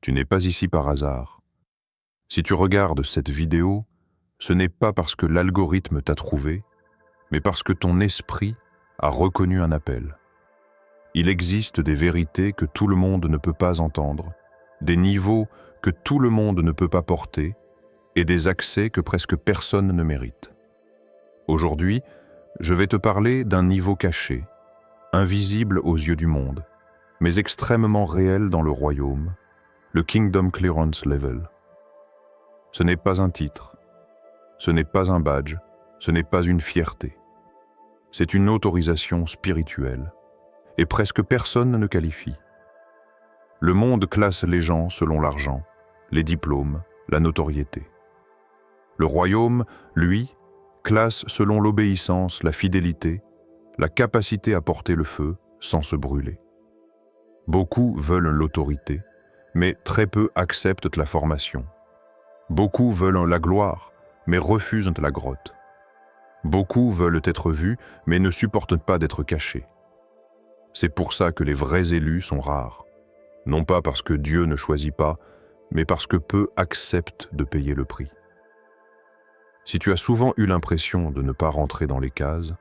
Tu n'es pas ici par hasard. Si tu regardes cette vidéo, ce n'est pas parce que l'algorithme t'a trouvé, mais parce que ton esprit a reconnu un appel. Il existe des vérités que tout le monde ne peut pas entendre, des niveaux que tout le monde ne peut pas porter, et des accès que presque personne ne mérite. Aujourd'hui, je vais te parler d'un niveau caché, invisible aux yeux du monde, mais extrêmement réel dans le royaume, le Kingdom Clearance Level. Ce n'est pas un titre, ce n'est pas un badge, ce n'est pas une fierté. C'est une autorisation spirituelle, et presque personne ne qualifie. Le monde classe les gens selon l'argent, les diplômes, la notoriété. Le royaume, lui, classe selon l'obéissance, la fidélité, la capacité à porter le feu sans se brûler. Beaucoup veulent l'autorité, mais très peu acceptent la formation. Beaucoup veulent la gloire, mais refusent la grotte. Beaucoup veulent être vus, mais ne supportent pas d'être cachés. C'est pour ça que les vrais élus sont rares. Non pas parce que Dieu ne choisit pas, mais parce que peu acceptent de payer le prix. Si tu as souvent eu l'impression de ne pas rentrer dans les cases,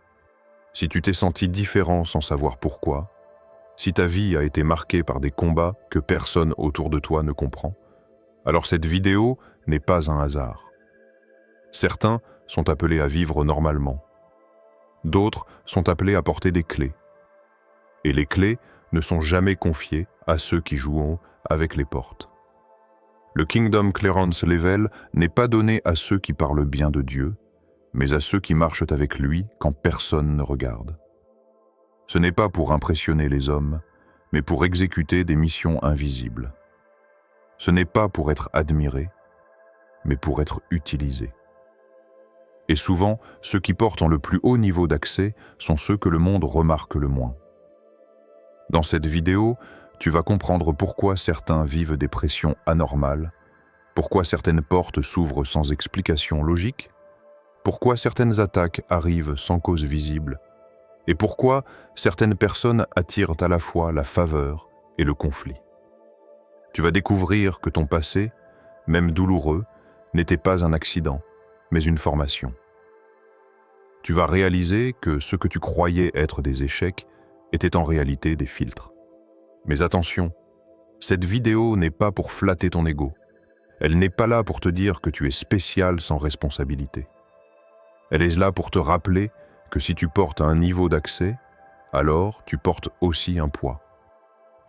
si tu t'es senti différent sans savoir pourquoi, si ta vie a été marquée par des combats que personne autour de toi ne comprend, alors cette vidéo n'est pas un hasard. Certains sont appelés à vivre normalement. D'autres sont appelés à porter des clés. Et les clés ne sont jamais confiées à ceux qui jouent avec les portes. Le Kingdom Clearance Level n'est pas donné à ceux qui parlent bien de Dieu, mais à ceux qui marchent avec lui quand personne ne regarde. Ce n'est pas pour impressionner les hommes, mais pour exécuter des missions invisibles. Ce n'est pas pour être admiré, mais pour être utilisé. Et souvent, ceux qui portent en le plus haut niveau d'accès sont ceux que le monde remarque le moins. Dans cette vidéo, tu vas comprendre pourquoi certains vivent des pressions anormales, pourquoi certaines portes s'ouvrent sans explication logique, pourquoi certaines attaques arrivent sans cause visible, et pourquoi certaines personnes attirent à la fois la faveur et le conflit. Tu vas découvrir que ton passé, même douloureux, n'était pas un accident, mais une formation. Tu vas réaliser que ce que tu croyais être des échecs étaient en réalité des filtres. Mais attention, cette vidéo n'est pas pour flatter ton ego. Elle n'est pas là pour te dire que tu es spécial sans responsabilité. Elle est là pour te rappeler que si tu portes un niveau d'accès, alors tu portes aussi un poids.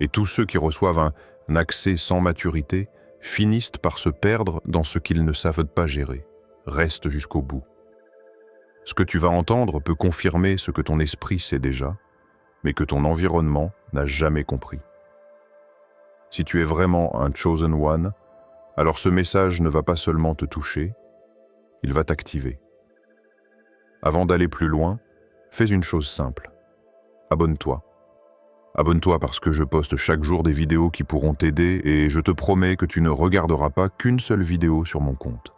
Et tous ceux qui reçoivent un accès sans maturité finissent par se perdre dans ce qu'ils ne savent pas gérer. Reste jusqu'au bout. Ce que tu vas entendre peut confirmer ce que ton esprit sait déjà, mais que ton environnement n'a jamais compris. Si tu es vraiment un Chosen One, alors ce message ne va pas seulement te toucher, il va t'activer. Avant d'aller plus loin, fais une chose simple. Abonne-toi. Abonne-toi parce que je poste chaque jour des vidéos qui pourront t'aider et je te promets que tu ne regarderas pas qu'une seule vidéo sur mon compte.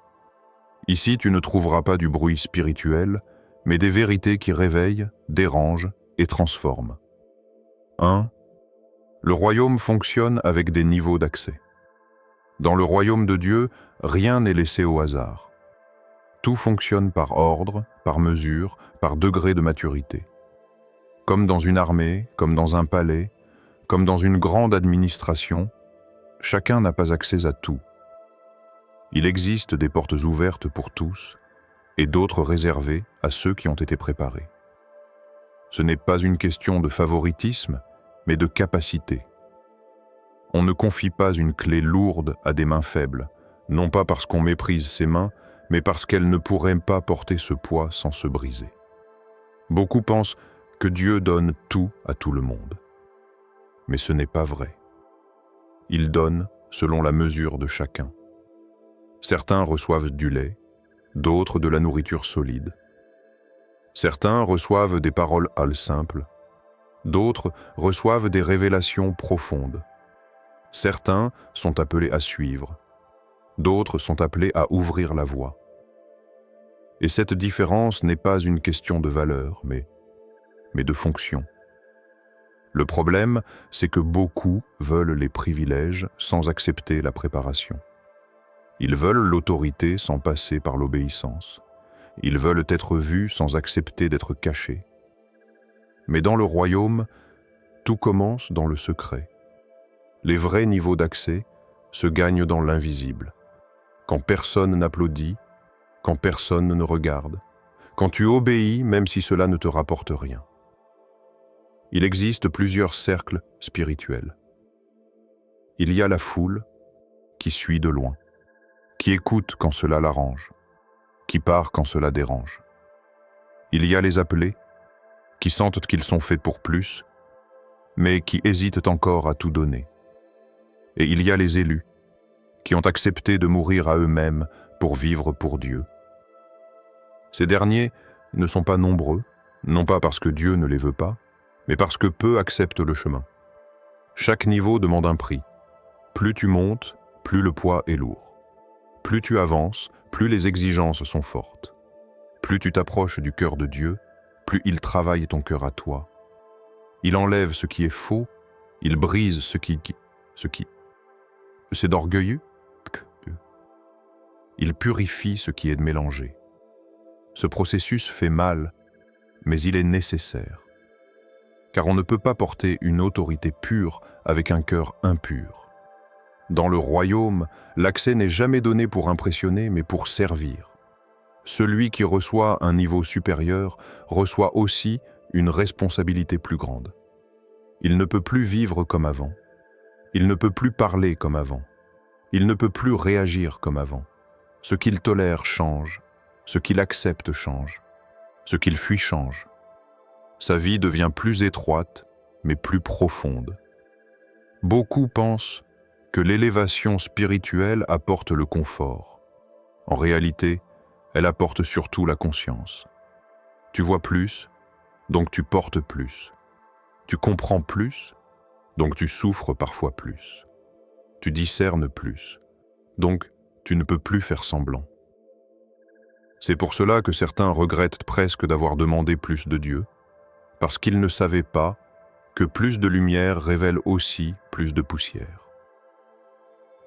Ici, tu ne trouveras pas du bruit spirituel, mais des vérités qui réveillent, dérangent et transforment. 1. Le royaume fonctionne avec des niveaux d'accès. Dans le royaume de Dieu, rien n'est laissé au hasard. Tout fonctionne par ordre, par mesure, par degré de maturité. Comme dans une armée, comme dans un palais, comme dans une grande administration, chacun n'a pas accès à tout. Il existe des portes ouvertes pour tous et d'autres réservées à ceux qui ont été préparés. Ce n'est pas une question de favoritisme, mais de capacité. On ne confie pas une clé lourde à des mains faibles, non pas parce qu'on méprise ces mains, mais parce qu'elles ne pourraient pas porter ce poids sans se briser. Beaucoup pensent que Dieu donne tout à tout le monde. Mais ce n'est pas vrai. Il donne selon la mesure de chacun. Certains reçoivent du lait, d'autres de la nourriture solide. Certains reçoivent des paroles simples, d'autres reçoivent des révélations profondes. Certains sont appelés à suivre, d'autres sont appelés à ouvrir la voie. Et cette différence n'est pas une question de valeur, mais de fonction. Le problème, c'est que beaucoup veulent les privilèges sans accepter la préparation. Ils veulent l'autorité sans passer par l'obéissance. Ils veulent être vus sans accepter d'être cachés. Mais dans le royaume, tout commence dans le secret. Les vrais niveaux d'accès se gagnent dans l'invisible. Quand personne n'applaudit, quand personne ne regarde, quand tu obéis même si cela ne te rapporte rien. Il existe plusieurs cercles spirituels. Il y a la foule qui suit de loin, qui écoute quand cela l'arrange, qui part quand cela dérange. Il y a les appelés qui sentent qu'ils sont faits pour plus, mais qui hésitent encore à tout donner. Et il y a les élus qui ont accepté de mourir à eux-mêmes pour vivre pour Dieu. Ces derniers ne sont pas nombreux, non pas parce que Dieu ne les veut pas, mais parce que peu acceptent le chemin. Chaque niveau demande un prix. Plus tu montes, plus le poids est lourd. Plus tu avances, plus les exigences sont fortes. Plus tu t'approches du cœur de Dieu, plus il travaille ton cœur à toi. Il enlève ce qui est faux, il brise ce qui c'est d'orgueilleux. Il purifie ce qui est mélangé. Ce processus fait mal, mais il est nécessaire. Car on ne peut pas porter une autorité pure avec un cœur impur. Dans le royaume, l'accès n'est jamais donné pour impressionner, mais pour servir. Celui qui reçoit un niveau supérieur reçoit aussi une responsabilité plus grande. Il ne peut plus vivre comme avant. Il ne peut plus parler comme avant. Il ne peut plus réagir comme avant. Ce qu'il tolère change. Ce qu'il accepte change. Ce qu'il fuit change. Sa vie devient plus étroite, mais plus profonde. Beaucoup pensent que l'élévation spirituelle apporte le confort. En réalité, elle apporte surtout la conscience. Tu vois plus, donc tu portes plus. Tu comprends plus, donc tu souffres parfois plus. Tu discernes plus, donc tu ne peux plus faire semblant. C'est pour cela que certains regrettent presque d'avoir demandé plus de Dieu, parce qu'ils ne savaient pas que plus de lumière révèle aussi plus de poussière.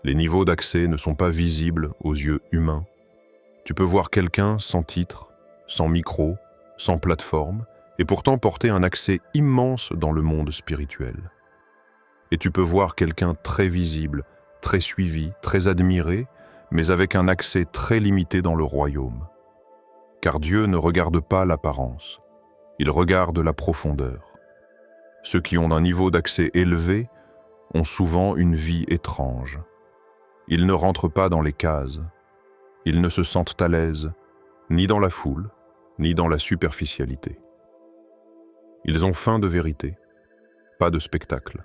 Les niveaux d'accès ne sont pas visibles aux yeux humains. Tu peux voir quelqu'un sans titre, sans micro, sans plateforme, et pourtant porter un accès immense dans le monde spirituel. Et tu peux voir quelqu'un très visible, très suivi, très admiré, mais avec un accès très limité dans le royaume. Car Dieu ne regarde pas l'apparence, il regarde la profondeur. Ceux qui ont un niveau d'accès élevé ont souvent une vie étrange. Ils ne rentrent pas dans les cases. Ils ne se sentent à l'aise, ni dans la foule, ni dans la superficialité. Ils ont faim de vérité, pas de spectacle.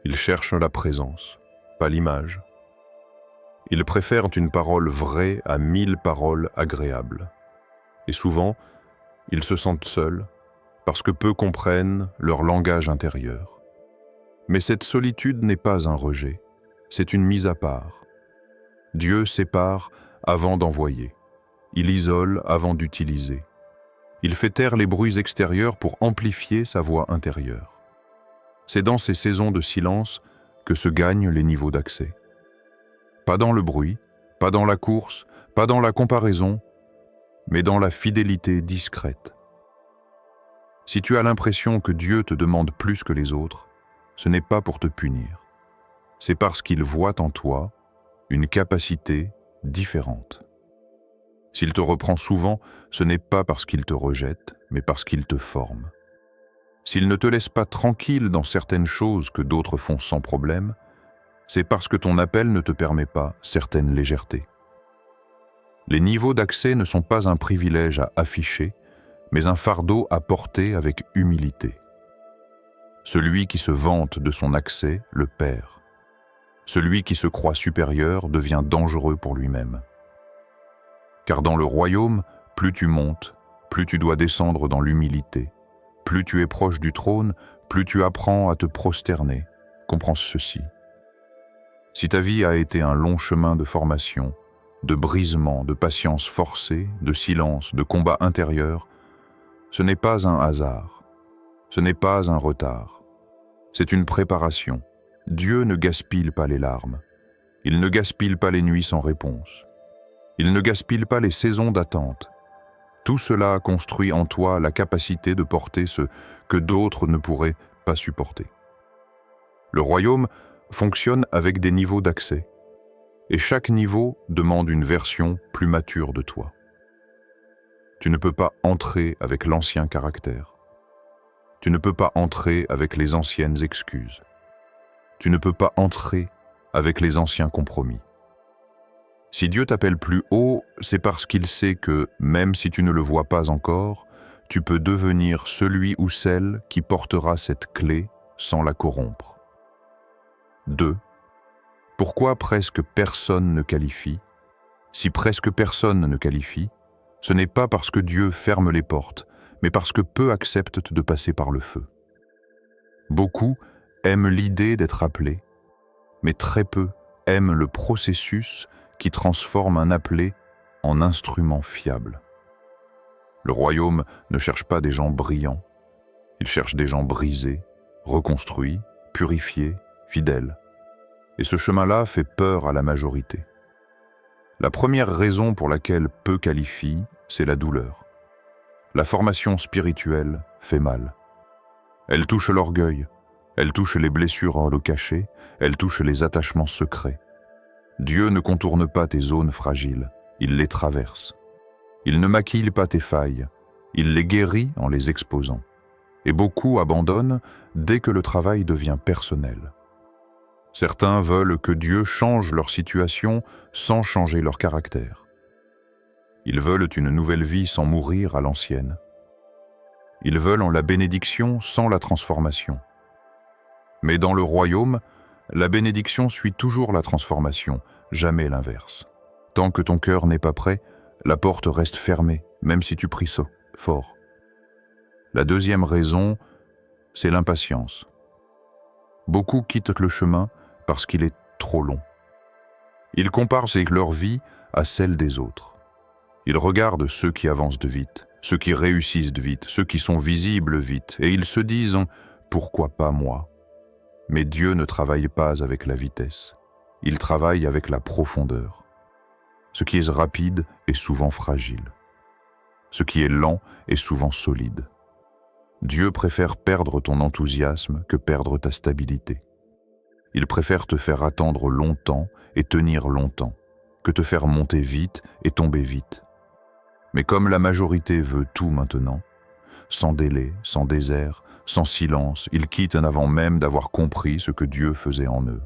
Ils cherchent la présence, pas l'image. Ils préfèrent une parole vraie à 1000 paroles agréables. Et souvent, ils se sentent seuls parce que peu comprennent leur langage intérieur. Mais cette solitude n'est pas un rejet, c'est une mise à part. Dieu sépare avant d'envoyer. Il isole avant d'utiliser. Il fait taire les bruits extérieurs pour amplifier sa voix intérieure. C'est dans ces saisons de silence que se gagnent les niveaux d'accès. Pas dans le bruit, pas dans la course, pas dans la comparaison, mais dans la fidélité discrète. Si tu as l'impression que Dieu te demande plus que les autres, ce n'est pas pour te punir. C'est parce qu'il voit en toi une capacité différente. S'il te reprend souvent, ce n'est pas parce qu'il te rejette, mais parce qu'il te forme. S'il ne te laisse pas tranquille dans certaines choses que d'autres font sans problème, c'est parce que ton appel ne te permet pas certaines légèretés. Les niveaux d'accès ne sont pas un privilège à afficher, mais un fardeau à porter avec humilité. Celui qui se vante de son accès le perd. Celui qui se croit supérieur devient dangereux pour lui-même. Car dans le royaume, plus tu montes, plus tu dois descendre dans l'humilité. Plus tu es proche du trône, plus tu apprends à te prosterner. Comprends ceci. Si ta vie a été un long chemin de formation, de brisement, de patience forcée, de silence, de combat intérieur, ce n'est pas un hasard. Ce n'est pas un retard. C'est une préparation. Dieu ne gaspille pas les larmes. Il ne gaspille pas les nuits sans réponse. Il ne gaspille pas les saisons d'attente. Tout cela construit en toi la capacité de porter ce que d'autres ne pourraient pas supporter. Le royaume fonctionne avec des niveaux d'accès, et chaque niveau demande une version plus mature de toi. Tu ne peux pas entrer avec l'ancien caractère. Tu ne peux pas entrer avec les anciennes excuses. Tu ne peux pas entrer avec les anciens compromis. Si Dieu t'appelle plus haut, c'est parce qu'il sait que, même si tu ne le vois pas encore, tu peux devenir celui ou celle qui portera cette clé sans la corrompre. 2. Pourquoi presque personne ne qualifie? Si presque personne ne qualifie, ce n'est pas parce que Dieu ferme les portes, mais parce que peu acceptent de passer par le feu. Beaucoup aiment l'idée d'être appelés, mais très peu aiment le processus qui transforme un appelé en instrument fiable. Le royaume ne cherche pas des gens brillants, il cherche des gens brisés, reconstruits, purifiés, fidèles. Et ce chemin-là fait peur à la majorité. La première raison pour laquelle peu qualifient, c'est la douleur. La formation spirituelle fait mal. Elle touche l'orgueil, elle touche les blessures en le cachet, elle touche les attachements secrets. Dieu ne contourne pas tes zones fragiles, il les traverse. Il ne maquille pas tes failles, il les guérit en les exposant. Et beaucoup abandonnent dès que le travail devient personnel. Certains veulent que Dieu change leur situation sans changer leur caractère. Ils veulent une nouvelle vie sans mourir à l'ancienne. Ils veulent en la bénédiction sans la transformation. Mais dans le royaume, la bénédiction suit toujours la transformation, jamais l'inverse. Tant que ton cœur n'est pas prêt, la porte reste fermée, même si tu pries fort. La deuxième raison, c'est l'impatience. Beaucoup quittent le chemin parce qu'il est trop long. Ils comparent leur vie à celle des autres. Ils regardent ceux qui avancent vite, ceux qui réussissent vite, ceux qui sont visibles vite, et ils se disent « pourquoi pas moi ?» Mais Dieu ne travaille pas avec la vitesse, il travaille avec la profondeur. Ce qui est rapide est souvent fragile. Ce qui est lent est souvent solide. Dieu préfère perdre ton enthousiasme que perdre ta stabilité. Il préfère te faire attendre longtemps et tenir longtemps, que te faire monter vite et tomber vite. Mais comme la majorité veut tout maintenant, sans délai, sans désert, sans silence, ils quittent avant même d'avoir compris ce que Dieu faisait en eux.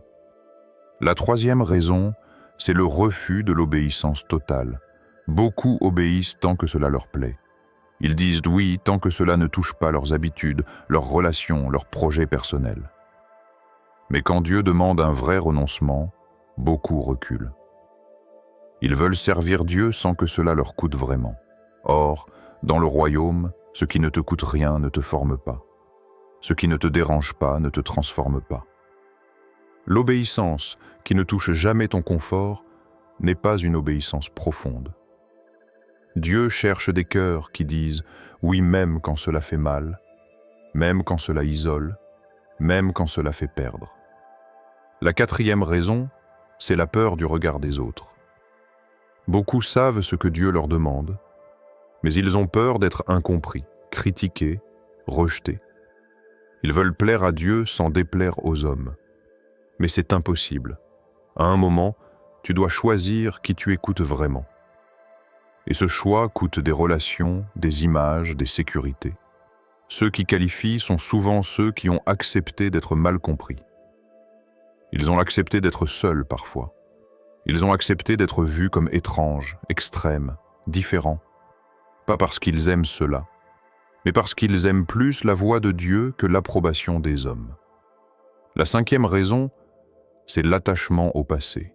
La troisième raison, c'est le refus de l'obéissance totale. Beaucoup obéissent tant que cela leur plaît. Ils disent oui tant que cela ne touche pas leurs habitudes, leurs relations, leurs projets personnels. Mais quand Dieu demande un vrai renoncement, beaucoup reculent. Ils veulent servir Dieu sans que cela leur coûte vraiment. Or, dans le royaume, ce qui ne te coûte rien ne te forme pas. Ce qui ne te dérange pas ne te transforme pas. L'obéissance qui ne touche jamais ton confort n'est pas une obéissance profonde. Dieu cherche des cœurs qui disent « oui même quand cela fait mal, même quand cela isole, même quand cela fait perdre ». La quatrième raison, c'est la peur du regard des autres. Beaucoup savent ce que Dieu leur demande, mais ils ont peur d'être incompris, critiqués, rejetés. Ils veulent plaire à Dieu sans déplaire aux hommes. Mais c'est impossible. À un moment, tu dois choisir qui tu écoutes vraiment. Et ce choix coûte des relations, des images, des sécurités. Ceux qui qualifient sont souvent ceux qui ont accepté d'être mal compris. Ils ont accepté d'être seuls parfois. Ils ont accepté d'être vus comme étranges, extrêmes, différents. Pas parce qu'ils aiment cela, mais parce qu'ils aiment plus la voix de Dieu que l'approbation des hommes. La cinquième raison, c'est l'attachement au passé.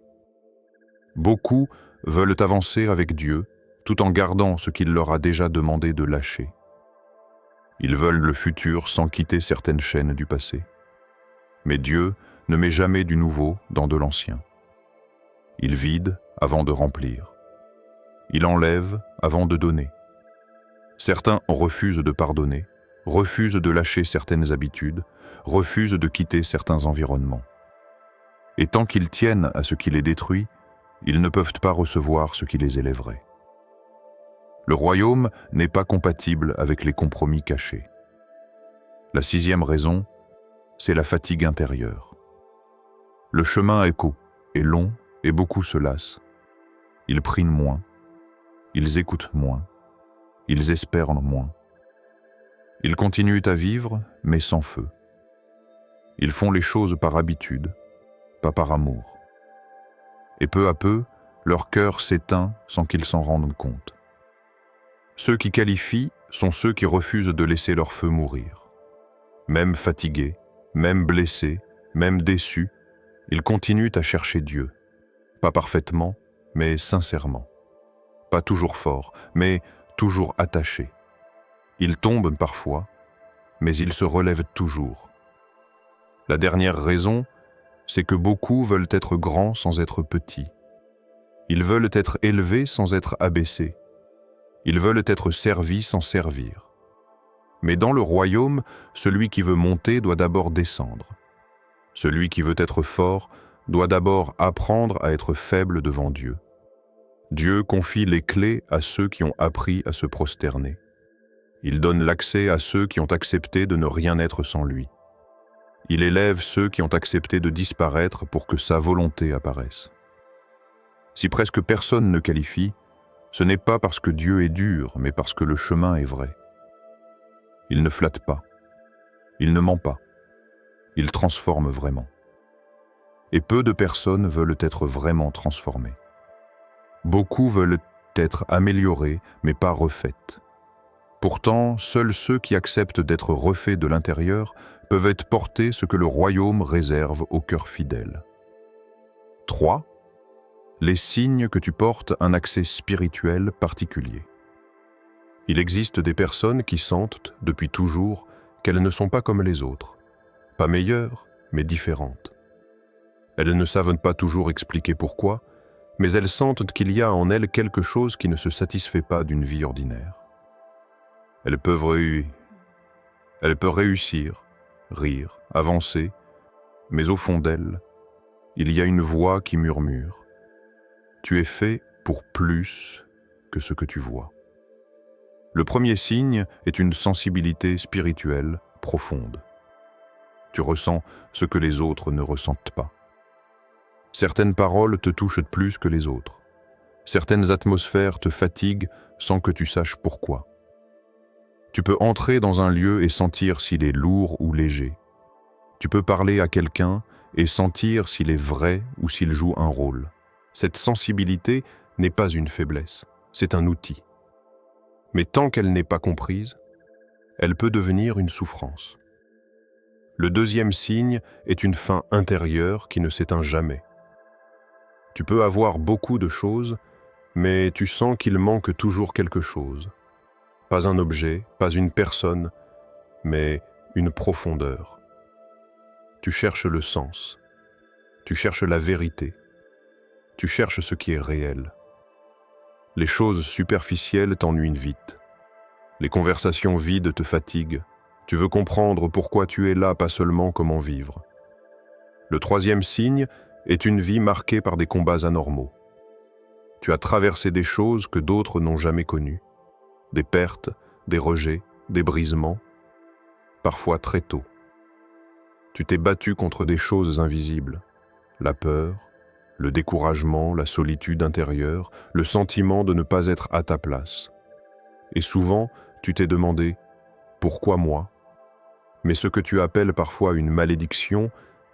Beaucoup veulent avancer avec Dieu, tout en gardant ce qu'il leur a déjà demandé de lâcher. Ils veulent le futur sans quitter certaines chaînes du passé. Mais Dieu ne met jamais du nouveau dans de l'ancien. Il vide avant de remplir. Il enlève avant de donner. Certains refusent de pardonner refusent de lâcher certaines habitudes, refusent de quitter certains environnements. Et tant qu'ils tiennent à ce qui les détruit, ils ne peuvent pas recevoir ce qui les élèverait. Le royaume n'est pas compatible avec les compromis cachés. La 6e raison, c'est la fatigue intérieure. Le chemin est court et long et beaucoup se lassent. Ils prient moins, ils écoutent moins, ils espèrent moins. Ils continuent à vivre, mais sans feu. Ils font les choses par habitude, pas par amour. Et peu à peu, leur cœur s'éteint sans qu'ils s'en rendent compte. Ceux qui qualifient sont ceux qui refusent de laisser leur feu mourir. Même fatigués, même blessés, même déçus, ils continuent à chercher Dieu. Pas parfaitement, mais sincèrement. Pas toujours fort, mais toujours attachés. Ils tombent parfois, mais ils se relèvent toujours. La dernière raison, c'est que beaucoup veulent être grands sans être petits. Ils veulent être élevés sans être abaissés. Ils veulent être servis sans servir. Mais dans le royaume, celui qui veut monter doit d'abord descendre. Celui qui veut être fort doit d'abord apprendre à être faible devant Dieu. Dieu confie les clés à ceux qui ont appris à se prosterner. Il donne l'accès à ceux qui ont accepté de ne rien être sans lui. Il élève ceux qui ont accepté de disparaître pour que sa volonté apparaisse. Si presque personne ne qualifie, ce n'est pas parce que Dieu est dur, mais parce que le chemin est vrai. Il ne flatte pas, il ne ment pas, il transforme vraiment. Et peu de personnes veulent être vraiment transformées. Beaucoup veulent être améliorées, mais pas refaites. Pourtant, seuls ceux qui acceptent d'être refaits de l'intérieur peuvent être portés ce que le royaume réserve au cœur fidèle. 3. Les signes que tu portes un accès spirituel particulier. Il existe des personnes qui sentent, depuis toujours, qu'elles ne sont pas comme les autres. Pas meilleures, mais différentes. Elles ne savent pas toujours expliquer pourquoi, mais elles sentent qu'il y a en elles quelque chose qui ne se satisfait pas d'une vie ordinaire. Elles peuvent réussir, rire, avancer, mais au fond d'elles, il y a une voix qui murmure. Tu es fait pour plus que ce que tu vois. Le premier signe est une sensibilité spirituelle profonde. Tu ressens ce que les autres ne ressentent pas. Certaines paroles te touchent plus que les autres. Certaines atmosphères te fatiguent sans que tu saches pourquoi. Tu peux entrer dans un lieu et sentir s'il est lourd ou léger. Tu peux parler à quelqu'un et sentir s'il est vrai ou s'il joue un rôle. Cette sensibilité n'est pas une faiblesse, c'est un outil. Mais tant qu'elle n'est pas comprise, elle peut devenir une souffrance. Le deuxième signe est une faim intérieure qui ne s'éteint jamais. Tu peux avoir beaucoup de choses, mais tu sens qu'il manque toujours quelque chose. Pas un objet, pas une personne, mais une profondeur. Tu cherches le sens, tu cherches la vérité, tu cherches ce qui est réel. Les choses superficielles t'ennuient vite. Les conversations vides te fatiguent. Tu veux comprendre pourquoi tu es là, pas seulement comment vivre. Le troisième signe est une vie marquée par des combats anormaux. Tu as traversé des choses que d'autres n'ont jamais connues. Des pertes, des rejets, des brisements, parfois très tôt. Tu t'es battu contre des choses invisibles. La peur, le découragement, la solitude intérieure, le sentiment de ne pas être à ta place. Et souvent, tu t'es demandé « Pourquoi moi ?» Mais ce que tu appelles parfois une malédiction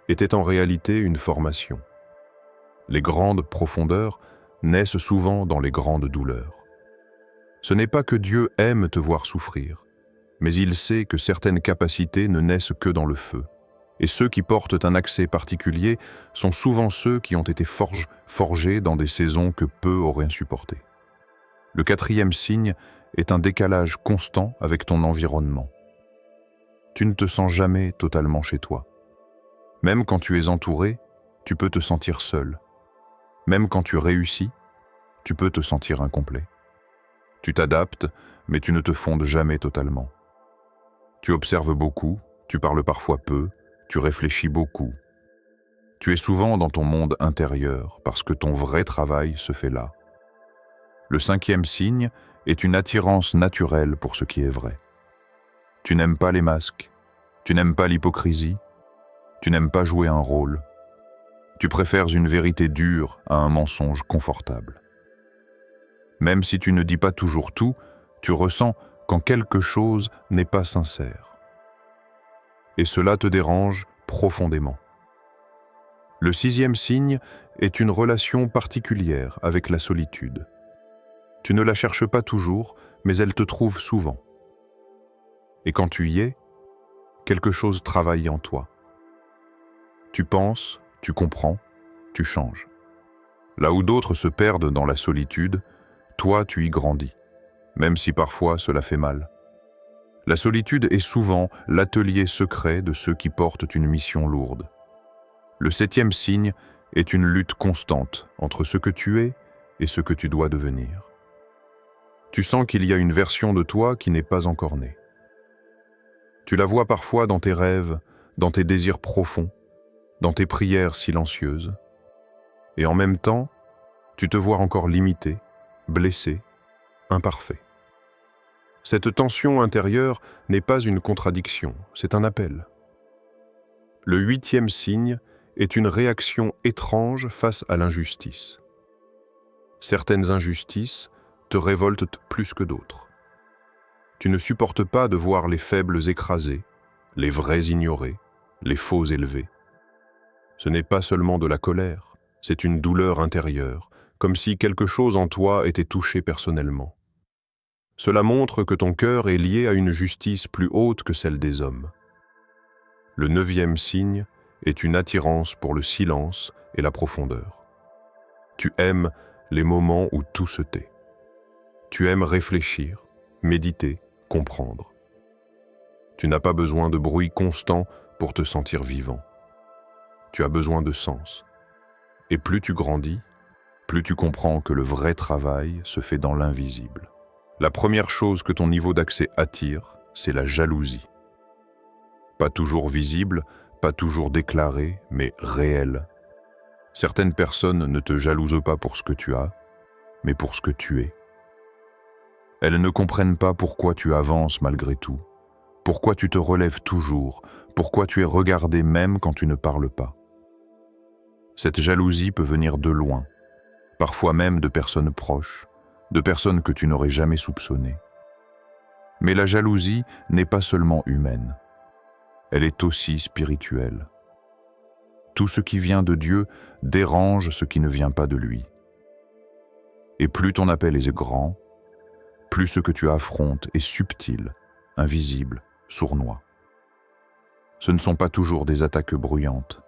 était en réalité une formation. Les grandes profondeurs naissent souvent dans les grandes douleurs. Ce n'est pas que Dieu aime te voir souffrir, mais il sait que certaines capacités ne naissent que dans le feu. Et ceux qui portent un accès particulier sont souvent ceux qui ont été forgés dans des saisons que peu auraient supportées. Le quatrième signe est un décalage constant avec ton environnement. Tu ne te sens jamais totalement chez toi. Même quand tu es entouré, tu peux te sentir seul. Même quand tu réussis, tu peux te sentir incomplet. Tu t'adaptes, mais tu ne te fondes jamais totalement. Tu observes beaucoup, tu parles parfois peu, tu réfléchis beaucoup. Tu es souvent dans ton monde intérieur parce que ton vrai travail se fait là. Le 5e signe est une attirance naturelle pour ce qui est vrai. Tu n'aimes pas les masques, tu n'aimes pas l'hypocrisie, tu n'aimes pas jouer un rôle. Tu préfères une vérité dure à un mensonge confortable. Même si tu ne dis pas toujours tout, tu ressens quand quelque chose n'est pas sincère. Et cela te dérange profondément. Le 6e signe est une relation particulière avec la solitude. Tu ne la cherches pas toujours, mais elle te trouve souvent. Et quand tu y es, quelque chose travaille en toi. Tu penses, tu comprends, tu changes. Là où d'autres se perdent dans la solitude, toi tu y grandis, même si parfois cela fait mal. La solitude est souvent l'atelier secret de ceux qui portent une mission lourde. Le 7e signe est une lutte constante entre ce que tu es et ce que tu dois devenir. Tu sens qu'il y a une version de toi qui n'est pas encore née. Tu la vois parfois dans tes rêves, dans tes désirs profonds, dans tes prières silencieuses. Et en même temps, tu te vois encore limité, blessé, imparfait. Cette tension intérieure n'est pas une contradiction, c'est un appel. Le 8e signe est une réaction étrange face à l'injustice. Certaines injustices te révoltent plus que d'autres. Tu ne supportes pas de voir les faibles écrasés, les vrais ignorés, les faux élevés. Ce n'est pas seulement de la colère, c'est une douleur intérieure, comme si quelque chose en toi était touché personnellement. Cela montre que ton cœur est lié à une justice plus haute que celle des hommes. Le 9e signe est une attirance pour le silence et la profondeur. Tu aimes les moments où tout se tait. Tu aimes réfléchir, méditer, comprendre. Tu n'as pas besoin de bruit constant pour te sentir vivant. Tu as besoin de sens. Et plus tu grandis, plus tu comprends que le vrai travail se fait dans l'invisible. La première chose que ton niveau d'accès attire, c'est la jalousie. Pas toujours visible, pas toujours déclarée, mais réelle. Certaines personnes ne te jalousent pas pour ce que tu as, mais pour ce que tu es. Elles ne comprennent pas pourquoi tu avances malgré tout, pourquoi tu te relèves toujours, pourquoi tu es regardé même quand tu ne parles pas. Cette jalousie peut venir de loin, parfois même de personnes proches, de personnes que tu n'aurais jamais soupçonnées. Mais la jalousie n'est pas seulement humaine, elle est aussi spirituelle. Tout ce qui vient de Dieu dérange ce qui ne vient pas de lui. Et plus ton appel est grand, plus ce que tu affrontes est subtil, invisible, sournois. Ce ne sont pas toujours des attaques bruyantes.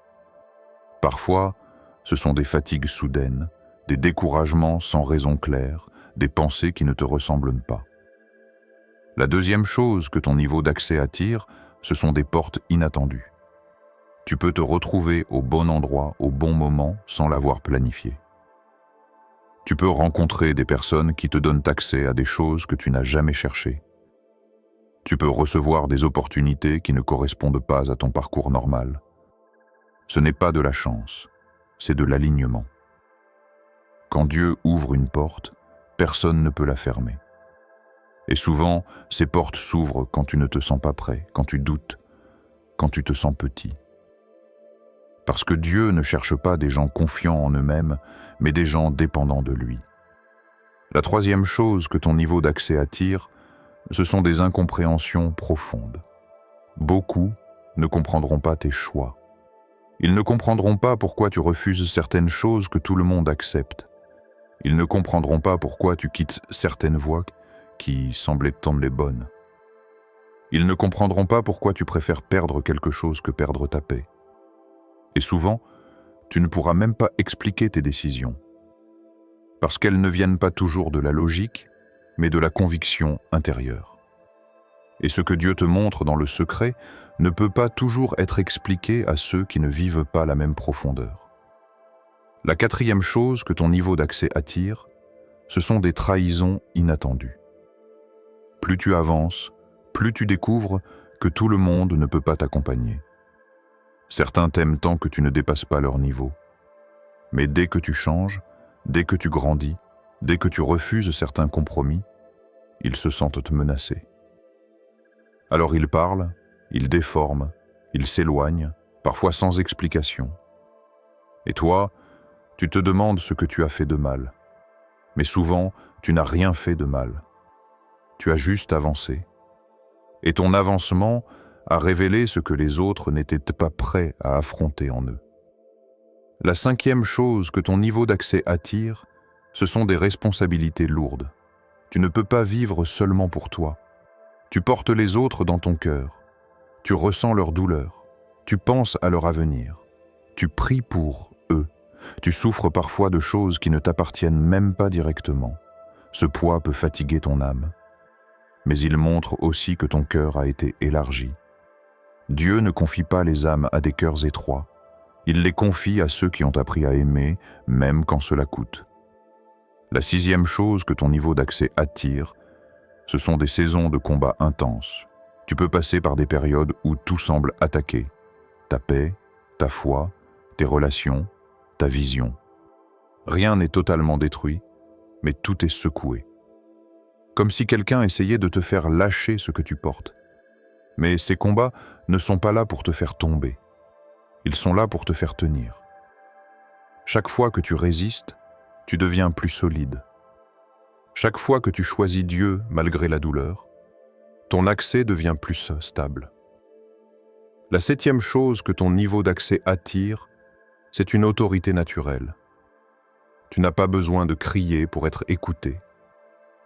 Parfois, ce sont des fatigues soudaines, des découragements sans raison claire, des pensées qui ne te ressemblent pas. La deuxième chose que ton niveau d'accès attire, ce sont des portes inattendues. Tu peux te retrouver au bon endroit, au bon moment, sans l'avoir planifié. Tu peux rencontrer des personnes qui te donnent accès à des choses que tu n'as jamais cherchées. Tu peux recevoir des opportunités qui ne correspondent pas à ton parcours normal. Ce n'est pas de la chance, c'est de l'alignement. Quand Dieu ouvre une porte, personne ne peut la fermer. Et souvent, ces portes s'ouvrent quand tu ne te sens pas prêt, quand tu doutes, quand tu te sens petit. Parce que Dieu ne cherche pas des gens confiants en eux-mêmes, mais des gens dépendants de lui. La troisième chose que ton niveau d'accès attire, ce sont des incompréhensions profondes. Beaucoup ne comprendront pas tes choix. Ils ne comprendront pas pourquoi tu refuses certaines choses que tout le monde accepte. Ils ne comprendront pas pourquoi tu quittes certaines voies qui semblaient tant les bonnes. Ils ne comprendront pas pourquoi tu préfères perdre quelque chose que perdre ta paix. Et souvent, tu ne pourras même pas expliquer tes décisions, parce qu'elles ne viennent pas toujours de la logique, mais de la conviction intérieure. Et ce que Dieu te montre dans le secret ne peut pas toujours être expliqué à ceux qui ne vivent pas la même profondeur. La quatrième chose que ton niveau d'accès attire, ce sont des trahisons inattendues. Plus tu avances, plus tu découvres que tout le monde ne peut pas t'accompagner. Certains t'aiment tant que tu ne dépasses pas leur niveau. Mais dès que tu changes, dès que tu grandis, dès que tu refuses certains compromis, ils se sentent menacés. Alors ils parlent, ils déforment, ils s'éloignent, parfois sans explication. Et toi, tu te demandes ce que tu as fait de mal. Mais souvent, tu n'as rien fait de mal. Tu as juste avancé. Et ton avancement a révélé ce que les autres n'étaient pas prêts à affronter en eux. La cinquième chose que ton niveau d'accès attire, ce sont des responsabilités lourdes. Tu ne peux pas vivre seulement pour toi. Tu portes les autres dans ton cœur. Tu ressens leur douleur. Tu penses à leur avenir. Tu pries pour eux. Tu souffres parfois de choses qui ne t'appartiennent même pas directement. Ce poids peut fatiguer ton âme. Mais il montre aussi que ton cœur a été élargi. Dieu ne confie pas les âmes à des cœurs étroits. Il les confie à ceux qui ont appris à aimer, même quand cela coûte. La sixième chose que ton niveau d'accès attire, ce sont des saisons de combats intenses. Tu peux passer par des périodes où tout semble attaqué. Ta paix, ta foi, tes relations, ta vision. Rien n'est totalement détruit, mais tout est secoué. Comme si quelqu'un essayait de te faire lâcher ce que tu portes. Mais ces combats ne sont pas là pour te faire tomber. Ils sont là pour te faire tenir. Chaque fois que tu résistes, tu deviens plus solide. Chaque fois que tu choisis Dieu malgré la douleur, ton accès devient plus stable. La septième chose que ton niveau d'accès attire, c'est une autorité naturelle. Tu n'as pas besoin de crier pour être écouté.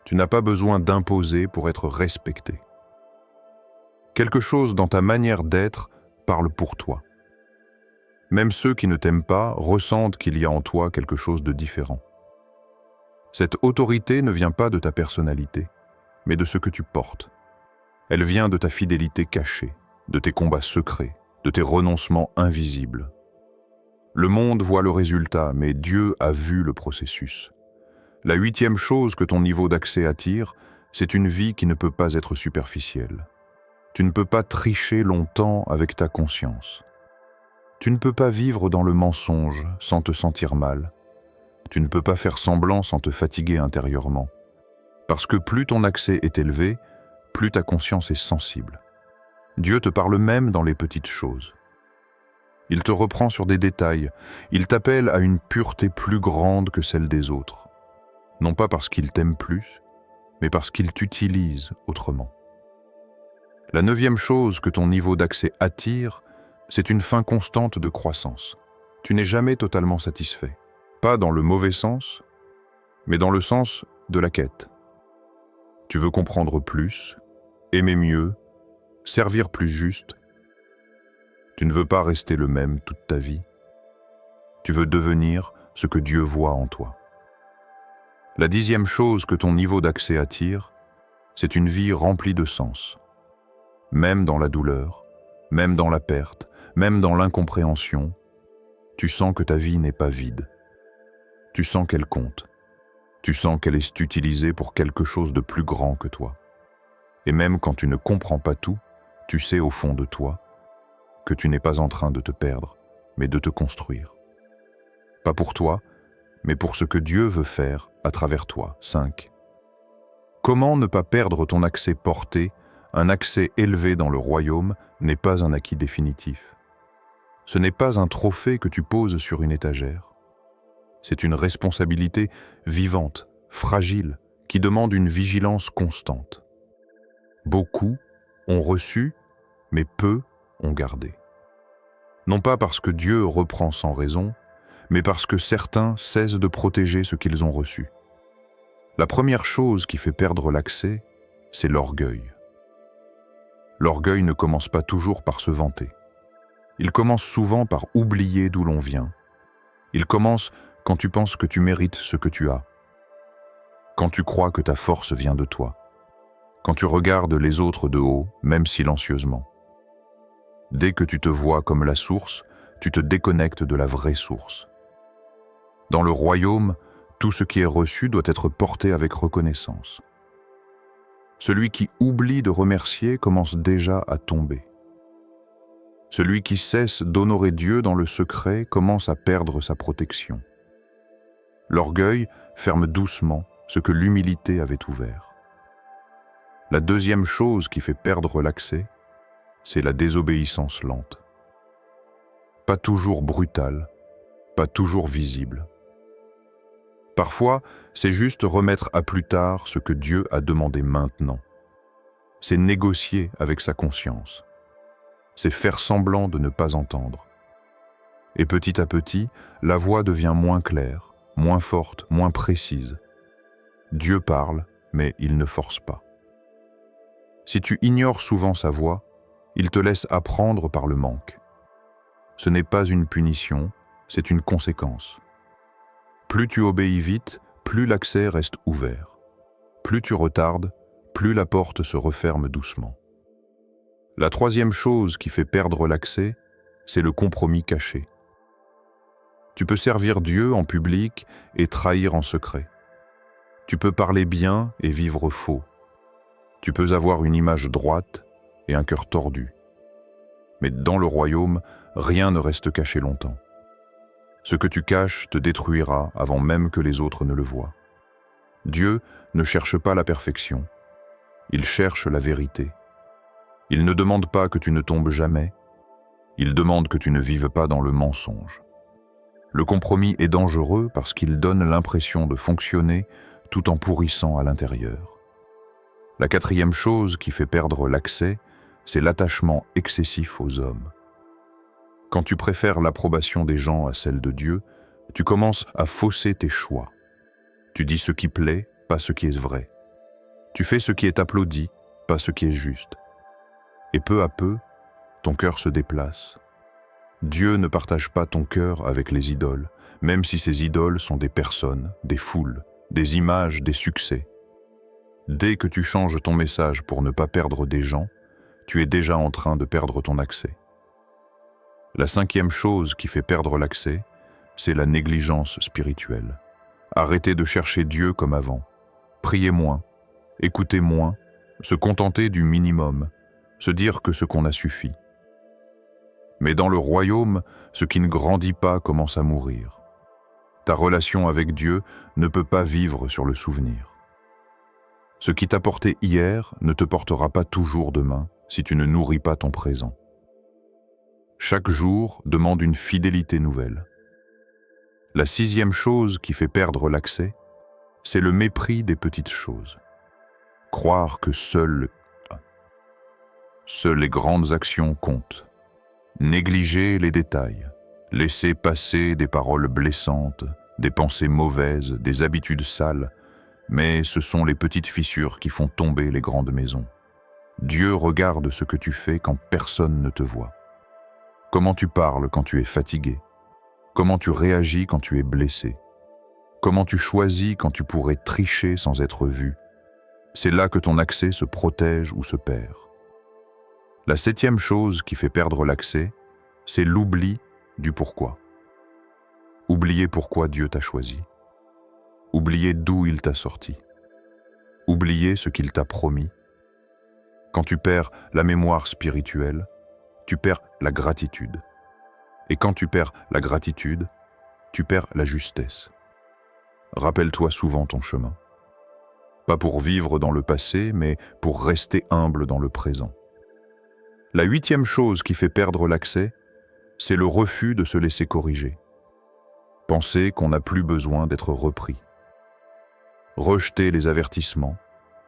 Tu n'as pas besoin d'imposer pour être respecté. Quelque chose dans ta manière d'être parle pour toi. Même ceux qui ne t'aiment pas ressentent qu'il y a en toi quelque chose de différent. Cette autorité ne vient pas de ta personnalité, mais de ce que tu portes. Elle vient de ta fidélité cachée, de tes combats secrets, de tes renoncements invisibles. Le monde voit le résultat, mais Dieu a vu le processus. La huitième chose que ton niveau d'accès attire, c'est une vie qui ne peut pas être superficielle. Tu ne peux pas tricher longtemps avec ta conscience. Tu ne peux pas vivre dans le mensonge sans te sentir mal. Tu ne peux pas faire semblant sans te fatiguer intérieurement. Parce que plus ton accès est élevé, plus ta conscience est sensible. Dieu te parle même dans les petites choses. Il te reprend sur des détails. Il t'appelle à une pureté plus grande que celle des autres. Non pas parce qu'il t'aime plus, mais parce qu'il t'utilise autrement. La neuvième chose que ton niveau d'accès attire, c'est une fin constante de croissance. Tu n'es jamais totalement satisfait. Pas dans le mauvais sens, mais dans le sens de la quête. Tu veux comprendre plus, aimer mieux, servir plus juste. Tu ne veux pas rester le même toute ta vie. Tu veux devenir ce que Dieu voit en toi. La dixième chose que ton niveau d'accès attire, c'est une vie remplie de sens. Même dans la douleur, même dans la perte, même dans l'incompréhension, tu sens que ta vie n'est pas vide. Tu sens qu'elle compte. Tu sens qu'elle est utilisée pour quelque chose de plus grand que toi. Et même quand tu ne comprends pas tout, tu sais au fond de toi que tu n'es pas en train de te perdre, mais de te construire. Pas pour toi, mais pour ce que Dieu veut faire à travers toi. 5. Comment ne pas perdre ton accès porté? Un accès élevé dans le royaume n'est pas un acquis définitif. Ce n'est pas un trophée que tu poses sur une étagère. C'est une responsabilité vivante, fragile, qui demande une vigilance constante. Beaucoup ont reçu, mais peu ont gardé. Non pas parce que Dieu reprend sans raison, mais parce que certains cessent de protéger ce qu'ils ont reçu. La première chose qui fait perdre l'accès, c'est l'orgueil. L'orgueil ne commence pas toujours par se vanter. Il commence souvent par oublier d'où l'on vient. Il commence quand tu penses que tu mérites ce que tu as. Quand tu crois que ta force vient de toi. Quand tu regardes les autres de haut, même silencieusement. Dès que tu te vois comme la source, tu te déconnectes de la vraie source. Dans le royaume, tout ce qui est reçu doit être porté avec reconnaissance. Celui qui oublie de remercier commence déjà à tomber. Celui qui cesse d'honorer Dieu dans le secret commence à perdre sa protection. L'orgueil ferme doucement ce que l'humilité avait ouvert. La deuxième chose qui fait perdre l'accès, c'est la désobéissance lente. Pas toujours brutale, pas toujours visible. Parfois, c'est juste remettre à plus tard ce que Dieu a demandé maintenant. C'est négocier avec sa conscience. C'est faire semblant de ne pas entendre. Et petit à petit, la voix devient moins claire, moins forte, moins précise. Dieu parle, mais il ne force pas. Si tu ignores souvent sa voix, il te laisse apprendre par le manque. Ce n'est pas une punition, c'est une conséquence. Plus tu obéis vite, plus l'accès reste ouvert. Plus tu retardes, plus la porte se referme doucement. La troisième chose qui fait perdre l'accès, c'est le compromis caché. Tu peux servir Dieu en public et trahir en secret. Tu peux parler bien et vivre faux. Tu peux avoir une image droite et un cœur tordu. Mais dans le royaume, rien ne reste caché longtemps. Ce que tu caches te détruira avant même que les autres ne le voient. Dieu ne cherche pas la perfection. Il cherche la vérité. Il ne demande pas que tu ne tombes jamais. Il demande que tu ne vives pas dans le mensonge. Le compromis est dangereux parce qu'il donne l'impression de fonctionner tout en pourrissant à l'intérieur. La quatrième chose qui fait perdre l'accès, c'est l'attachement excessif aux hommes. Quand tu préfères l'approbation des gens à celle de Dieu, tu commences à fausser tes choix. Tu dis ce qui plaît, pas ce qui est vrai. Tu fais ce qui est applaudi, pas ce qui est juste. Et peu à peu, ton cœur se déplace. Dieu ne partage pas ton cœur avec les idoles, même si ces idoles sont des personnes, des foules, des images, des succès. Dès que tu changes ton message pour ne pas perdre des gens, tu es déjà en train de perdre ton accès. La cinquième chose qui fait perdre l'accès, c'est la négligence spirituelle. Arrêtez de chercher Dieu comme avant. Priez moins, écoutez moins, se contenter du minimum, se dire que ce qu'on a suffit. Mais dans le royaume, ce qui ne grandit pas commence à mourir. Ta relation avec Dieu ne peut pas vivre sur le souvenir. Ce qui t'a porté hier ne te portera pas toujours demain si tu ne nourris pas ton présent. Chaque jour demande une fidélité nouvelle. La sixième chose qui fait perdre l'accès, c'est le mépris des petites choses. Croire que seules les grandes actions comptent. Négliger les détails. Laisser passer des paroles blessantes, des pensées mauvaises, des habitudes sales, mais ce sont les petites fissures qui font tomber les grandes maisons. Dieu regarde ce que tu fais quand personne ne te voit. Comment tu parles quand tu es fatigué? Comment tu réagis quand tu es blessé? Comment tu choisis quand tu pourrais tricher sans être vu? C'est là que ton accès se protège ou se perd. La septième chose qui fait perdre l'accès, c'est l'oubli du pourquoi. Oublier pourquoi Dieu t'a choisi. Oublier d'où il t'a sorti. Oublier ce qu'il t'a promis. Quand tu perds la mémoire spirituelle, tu perds la gratitude. Et quand tu perds la gratitude, tu perds la justesse. Rappelle-toi souvent ton chemin. Pas pour vivre dans le passé, mais pour rester humble dans le présent. La huitième chose qui fait perdre l'accès, c'est le refus de se laisser corriger. Penser qu'on n'a plus besoin d'être repris. Rejeter les avertissements,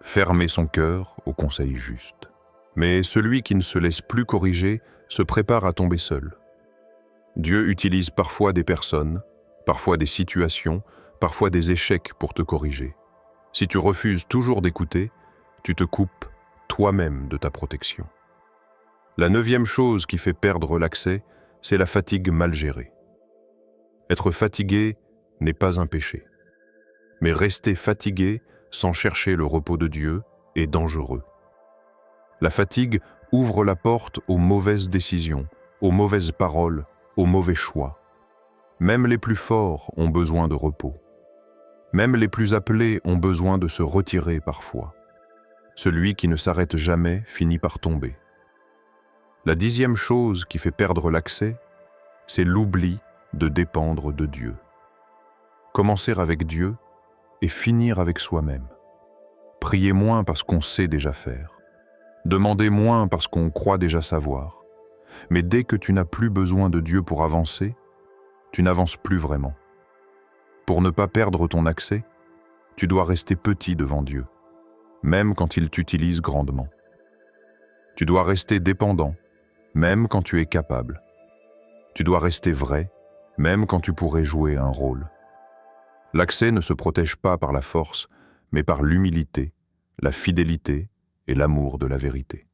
fermer son cœur aux conseils justes. Mais celui qui ne se laisse plus corriger se prépare à tomber seul. Dieu utilise parfois des personnes, parfois des situations, parfois des échecs pour te corriger. Si tu refuses toujours d'écouter, tu te coupes toi-même de ta protection. La neuvième chose qui fait perdre l'accès, c'est la fatigue mal gérée. Être fatigué n'est pas un péché. Mais rester fatigué sans chercher le repos de Dieu est dangereux. La fatigue ouvre la porte aux mauvaises décisions, aux mauvaises paroles, aux mauvais choix. Même les plus forts ont besoin de repos. Même les plus appelés ont besoin de se retirer parfois. Celui qui ne s'arrête jamais finit par tomber. La 10e chose qui fait perdre l'accès, c'est l'oubli de dépendre de Dieu. Commencer avec Dieu et finir avec soi-même. Prier moins parce qu'on sait déjà faire. Demander moins parce qu'on croit déjà savoir. Mais dès que tu n'as plus besoin de Dieu pour avancer, tu n'avances plus vraiment. Pour ne pas perdre ton accès, tu dois rester petit devant Dieu, même quand il t'utilise grandement. Tu dois rester dépendant, même quand tu es capable. Tu dois rester vrai, même quand tu pourrais jouer un rôle. L'accès ne se protège pas par la force, mais par l'humilité, la fidélité et l'amour de la vérité.